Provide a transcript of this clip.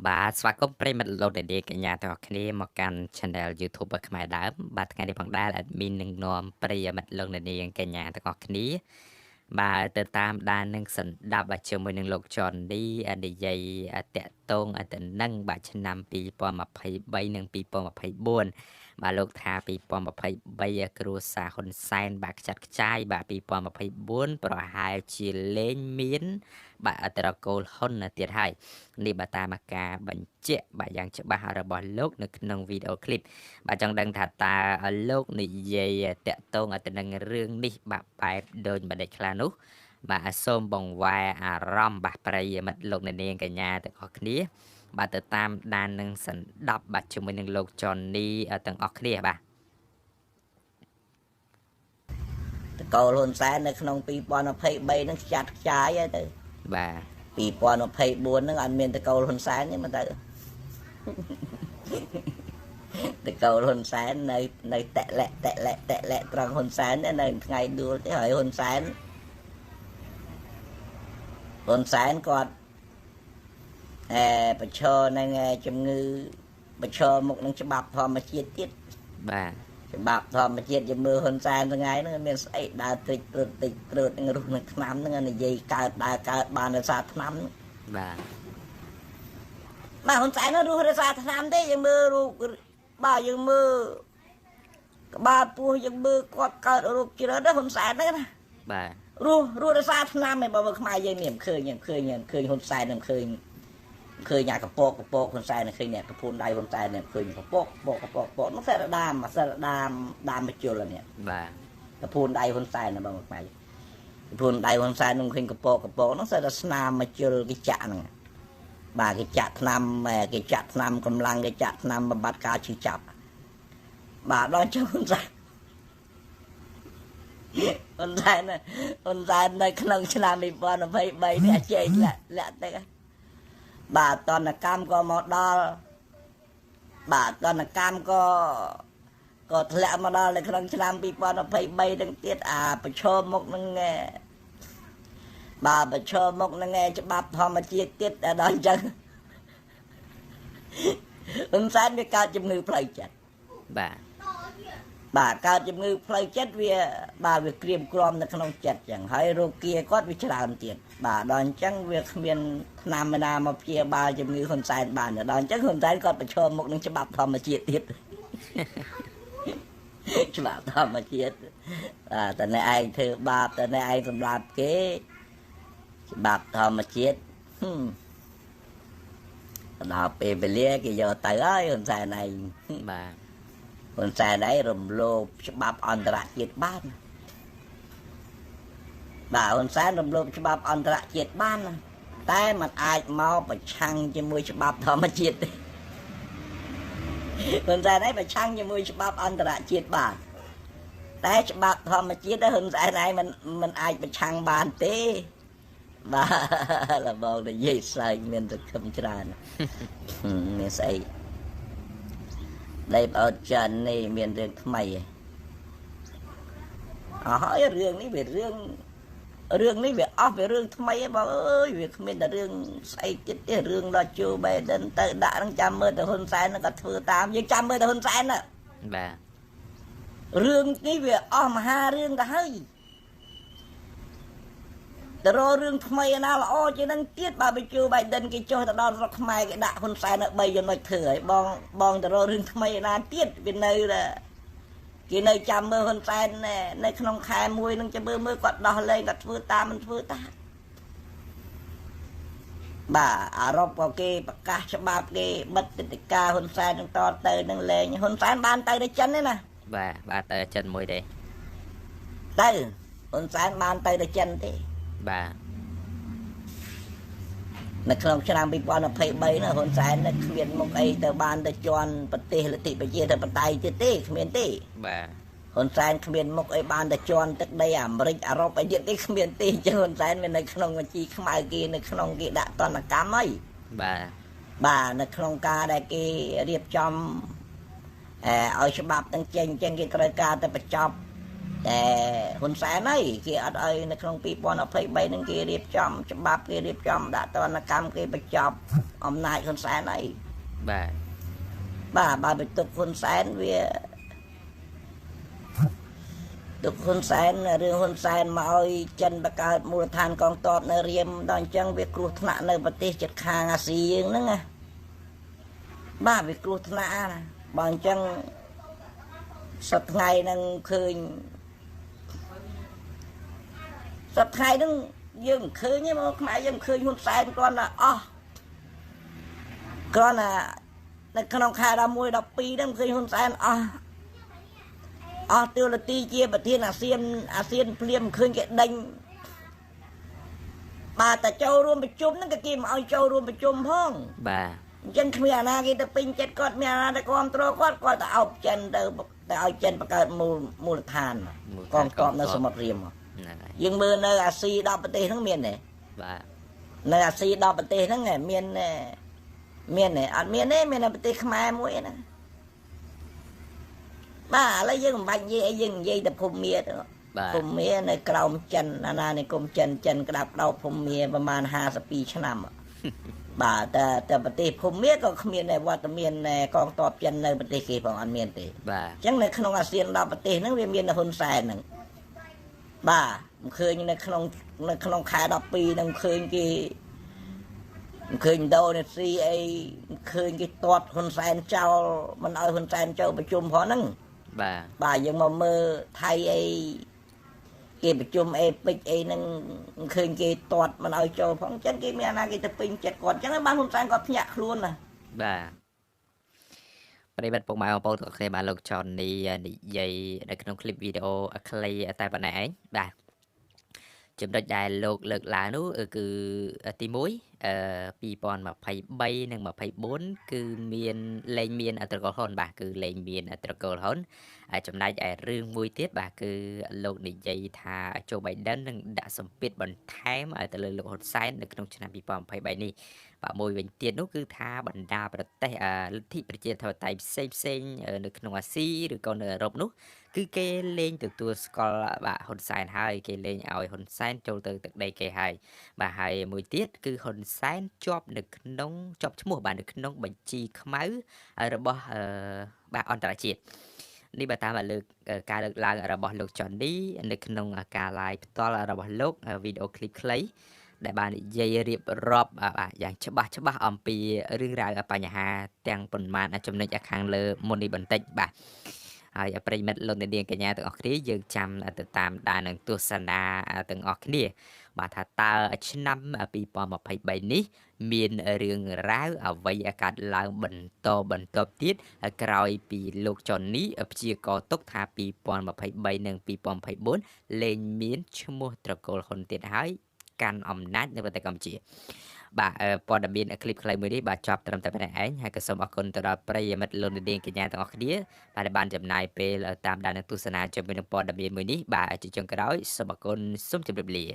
បាទស្វាគមន៍ប្រិយមិត្តលោកអ្នកនាងកញ្ញាទាំងអស់គ្នាមកកាន់ Channel YouTube របស់ខ្មែរដើមបាទថ្ងៃនេះផងដែរ Admin នឹងនាំប្រិយមិត្តលោកអ្នកនាងកញ្ញាទាំងអស់គ្នាបាទទៅតាមដាននឹងសន្តាប់ជាមួយនឹងលោកចនឌីនិយាយតាក់ទងទៅនឹងបាទឆ្នាំ2023និង2024បាទលោកថា2023គ្រួសារហ៊ុនសែនបាទខ្ចាត់ខ្ចាយបាទ2024ប្រហែលជាលេងមានបាទអតរកូលហ៊ុនទៀតហើយនេះបាទតាមការបញ្ជាក់បាទយ៉ាងច្បាស់របស់លោកនៅក្នុងវីដេអូឃ្លីបបាទចង់ដឹងថាតើលោកនិយាយតាក់ទងទៅនឹងរឿងនេះបាទបែបដូចម្ដេចខ្លះនោះបាទសូមបង្វែរអារម្មណ៍បាទប្រិយមិត្តលោកអ្នកនាងកញ្ញាទាំងអស់គ្នាបាទទៅតាមដាននឹងសន្តាប់បាទជាមួយនឹងលោកចននីទាំងអស់គ្នាបាទតកូលហ៊ុនសែននៅក្នុង2023នឹងខ្ចាត់ខ្ចាយទៅបាទ2024នឹងអត់មានតកូលហ៊ុនសែនទេមកទៅតកូលហ៊ុនសែននៅតលាក់ត្រង់ហ៊ុនសែននៅថ្ងៃដួលទេហើយហ៊ុនសែនគាត់ប្រឈរនឹងជំងឺប្រឈរមុខនឹងច្បាប់ធម្មជាតិទៀតបាទច្បាប់ធម្មជាតិយើងមើលហ៊ុនសែនថ្ងៃហ្នឹងមានស្អីដើរតិចត្រួតនឹងរស់នឹងថ្នាំហ្នឹងនិយាយកើតបានដោយសារថ្នាំបាទហ៊ុនសែននោះរស់ដោយសារថ្នាំទេយើងមើលរូបបាទយើងមើលក្បាលពោះយើងមើលគាត់កើតរោគច្រើនណាស់ហ៊ុនសែនហ្នឹងណាបាទរស់ដោយសារថ្នាំឯងបើខ្មែរយើងនេះមិនឃើញហ៊ុនសែននឹងឃើញញ៉ាកពកហ៊ុនសែននឹងឃើញអ្នកកពូនដៃហ៊ុនសែននឹងឃើញកពកនោះសារដាមបជុលនេះបាទកពូនដៃហ៊ុនសែនបងខ្មែរកពូនដៃហ៊ុនសែននឹងឃើញកពកនោះសារតែស្នាមបជុលគេចាក់ហ្នឹងបាទគេចាក់ថ្នាំកម្លាំងគេចាក់ថ្នាំបំបត្តិការឈឺចាប់បាទដល់ចុះហ៊ុនសែននៅក្នុងឆ្នាំ2023នេះជែកលាក់ទៅបាទតនកម្មក៏មកដល់បាទតនកម្មក៏ធ្លាក់មកដល់នៅក្នុងឆ្នាំ2023នឹងទៀតប្រឈមមុខនឹងបាទប្រឈមមុខនឹងច្បាប់ធម្មជាតិទៀតដល់អញ្ចឹងហ៊ុនសែនវាកើតជំងឺផ្លូវចិត្តបាទកើតជំងឺផ្លូវចិត្តវាក្រៀមក្រំនៅក្នុងចិត្តចឹងហើយរោគាគាត់វាច្រើនទៀតបាទដល់អញ្ចឹងវាគ្មានថ្នាំណាមកព្យាបាលជំងឺហ៊ុនសែនបានដល់អញ្ចឹងហ៊ុនសែនគាត់ប្រឈមមុខនឹងច្បាប់ធម្មជាតិទៀតច្បាប់ធម្មជាតិតែអ្នកឯងធ្វើបាបតែអ្នកឯងសម្លាប់គេច្បាប់ធម្មជាតិដល់ពេលវេលាគេយកទៅហើយហ៊ុនសែនឯងបាទហ៊ុនសែនឯងរំលោភច្បាប់អន្តរជាតិបានបាទហ៊ុនសែនរំលោភច្បាប់អន្តរជាតិបានតែมันអាចមកប្រឆាំងជាមួយច្បាប់ធម្មជាតិទេហ៊ុនសែនឯងប្រឆាំងជាមួយច្បាប់អន្តរជាតិបានតែច្បាប់ធម្មជាតិហ៊ុនសែនឯងมันអាចប្រឆាំងបានទេបាទលបងនិយាយស្អែកមានតែខឹមច្រើនមានស្អីដៃបោតចាន់នេះមានរឿងថ្មីហើយរឿងនេះវារឿងនេះវាអស់វារឿងថ្មីបងអើយវាគ្មានតែរឿងស្អីទៀតទេរឿងដល់ជូបេដិនទៅដាក់នឹងចាំមើលទៅហ៊ុនសែននឹងក៏ធ្វើតាមយើងចាំមើលទៅហ៊ុនសែនណាបាទរឿងនេះវាអស់មហារឿងទៅហើយទៅរករឿងថ្មីណាល្អជាងនឹងទៀតបើបញ្ជូបេដិនគេចុះទៅដល់ស្រុកខ្មែរគេដាក់ហ៊ុនសែននៅ3ចំណុចធ្វើហើយបងទៅរករឿងថ្មីណាទៀតវានៅគេនៅចាំមើលហ៊ុនសែននៅក្នុងខែមួយនឹងចាំមើលគាត់ដោះលែងគាត់ធ្វើតាមមិនធ្វើតាមបាទអឺរ៉ុបក៏គេប្រកាសច្បាប់គេបិទទឹកដីការហ៊ុនសែននឹងតទៅនឹងលែងហ៊ុនសែនបានទៅទៅចិនទេណាបាទទៅចិនមួយទេទៅហ៊ុនសែនបានទៅចិនទេបាទនៅក្នុងឆ្នាំ2023ណាហ៊ុនសែនគ្មានមុខអីទៅបានទៅជន់ប្រទេសលទ្ធិប្រជាធិបតេយ្យទៀតទេគ្មានទេបាទហ៊ុនសែនគ្មានមុខអីបានទៅជន់ទឹកដីអាមេរិកអឺរ៉ុបអីទៀតទេគ្មានទេអញ្ចឹងហ៊ុនសែនវានៅក្នុងបញ្ជីខ្មៅគេនៅក្នុងគេដាក់ទណ្ឌកម្មហើយបាទនៅក្នុងការដែលគេរៀបចំឲ្យច្បាប់ទាំងចេញគេត្រូវការទៅបញ្ចប់ แต่ហ៊ុនសែនហើយគេអត់ឲ្យនៅក្នុង2023ហ្នឹងគេរៀបចំច្បាប់គេរៀបចំដាក់ទណ្ឌកម្មគេបញ្ចប់អំណាចហ៊ុនសែនហើយ បាទ បាទបើបន្ទុកហ៊ុនសែនវាទុកហ៊ុនសែនរឿងហ៊ុនសែនមកឲ្យចិនបង្កើតមូលដ្ឋានកងទ័ពនៅរៀមដល់អញ្ចឹងវាគ្រោះថ្នាក់នៅប្រទេសជិតខាងអាស៊ីយើងហ្នឹងណាបាទវាគ្រោះថ្នាក់ណាបើអញ្ចឹងសប្តាហ៍ថ្ងៃហ្នឹងឃើញសប្តាហ៍ថ្ងៃហ្នឹងយើងមិនឃើញទេមកខ្មែរយើងមិនឃើញហ៊ុនសែនគាត់ណាអស់គាត់ណានៅក្នុងខែ11 12ហ្នឹងឃើញហ៊ុនសែនអស់ទូរទស្សន៍ជាប្រធានអាស៊ានភ្លាមឃើញគេដេញបាទតែចូលរួមប្រជុំហ្នឹងក៏គេមិនឲ្យចូលរួមប្រជុំផង បាទ អញ្ចឹងគ្មានអាណាគេទៅពេញចិត្តគាត់មានអាណាទៅគ្រប់គ្រងគាត់ទៅអោបចិនទៅឲ្យចិនបង្កើតមូលដ្ឋានកងទ័ពនៅសមុទ្ររៀម ហ្នឹងហើយ យើងមើលនៅអាស៊ី10ប្រទេសហ្នឹងមានទេ បាទ នៅអាស៊ី10ប្រទេសហ្នឹងមានទេអត់មានទេមានតែប្រទេសខ្មែរមួយណាបាទឥឡូវយើងមិនបាច់និយាយអីយើងនិយាយតែភូមិមាទៅ បាទ ភូមិមានៅក្រោមចិនអាណានិគមចិនក្តាប់ដោភូមិមាប្រហែល52ឆ្នាំ បាទតែប្រទេសភូមិមាក៏គ្មានដែរវត្តមានកងទ័ពចិននៅប្រទេសគេផងអត់មានទេ បាទ អញ្ចឹងនៅក្នុងអាស៊ាន10ប្រទេសហ្នឹងវាមានហ៊ុនសែនហ្នឹងបាទមិនឃើញនៅក្នុងខែ12ហ្នឹងឃើញគេមិនឃើញឥណ្ឌូនេស៊ីអីមិនឃើញគេទាត់ហ៊ុនសែនចោលមិនឲ្យហ៊ុនសែនចូលប្រជុំផងហ្នឹង បាទ បាទយើងមកមើលថៃអីគេប្រជុំអេពិកអីហ្នឹងមិនឃើញគេទាត់មិនឲ្យចូលផងអញ្ចឹងគេមានអាណាគេទៅពេញចិត្តគាត់អញ្ចឹងបានហ៊ុនសែនគាត់ភ្ញាក់ខ្លួនណា បាទប្រិយមិត្តពុកម៉ែបងប្អូនទាំងអស់គ្នាបានលោកចននេះនិយាយនៅក្នុងคลิปវីដេអូខ្លីតែប៉ុណ្ណេះឯងបាទចំណុចដែលលោកលើកឡើងនោះគឺទី1 2023និង24គឺមានលែងមានត្រកូលហ៊ុនបាទគឺលែងមានត្រកូលហ៊ុនហើយចំណែកឯរឿងមួយទៀតបាទគឺលោកនិយាយថាโจ Biden នឹងដាក់សម្ពាធបន្ថែមទៅលើលោកហ៊ុនសែននៅក្នុងឆ្នាំ2023នេះបាទមួយវិញទៀតនោះគឺថាបណ្ដាប្រទេសលទ្ធិប្រជាធិបតេយ្យផ្សេងនៅក្នុងអាស៊ីឬក៏នៅអឺរ៉ុបនោះគឺគេលែងទទួលស្គាល់បាទហ៊ុនសែនហើយគេលែងឲ្យហ៊ុនសែនចូលទៅទឹកដីគេហើយបាទហើយមួយទៀតគឺហ៊ុនសែនជាប់ឈ្មោះបាទនៅក្នុងបញ្ជីខ្មៅរបស់បាទអន្តរជាតិនេះបើតាមការលើកឡើងរបស់លោកចននេះនៅក្នុងការ live ផ្ទាល់របស់លោកវីដេអូឃ្លីបខ្លីដែលបាននិយាយរៀបរាប់បាទយ៉ាងច្បាស់អំពីរឿងរ៉ាវបញ្ហាទាំងប៉ុន្មានចំណុចខាងលើមុននេះបន្តិចបាទហើយប្រិមិត្តលោកអ្នកនាងកញ្ញាទាំងអស់គ្នាយើងចាំទៅតាមដាននឹងទស្សនាទាំងអស់គ្នាបាទថាតើឆ្នាំ2023នេះមានរឿងរ៉ាវអ្វីកើតឡើងបន្តទៀតក្រោយពីលោកចននេះព្យាករណ៍ទុកថា2023និង2024លែងមានឈ្មោះត្រកូលហ៊ុនទៀតហើយកាន់អំណាចនៅប្រទេសកម្ពុជាបាទព័ត៌មានคลิปខ្លីមួយនេះបាទចប់ត្រឹមតែប៉ុណ្ណេះឯងហើយក៏សូមអរគុណទៅដល់ប្រិយមិត្តលោកនាងកញ្ញាទាំងអស់គ្នាបាទដែលបានចំណាយពេលតាមដានទស្សនាជាមួយនឹងព័ត៌មានមួយនេះបាទជាចុងក្រោយសូមអរគុណសូមជម្រាបលា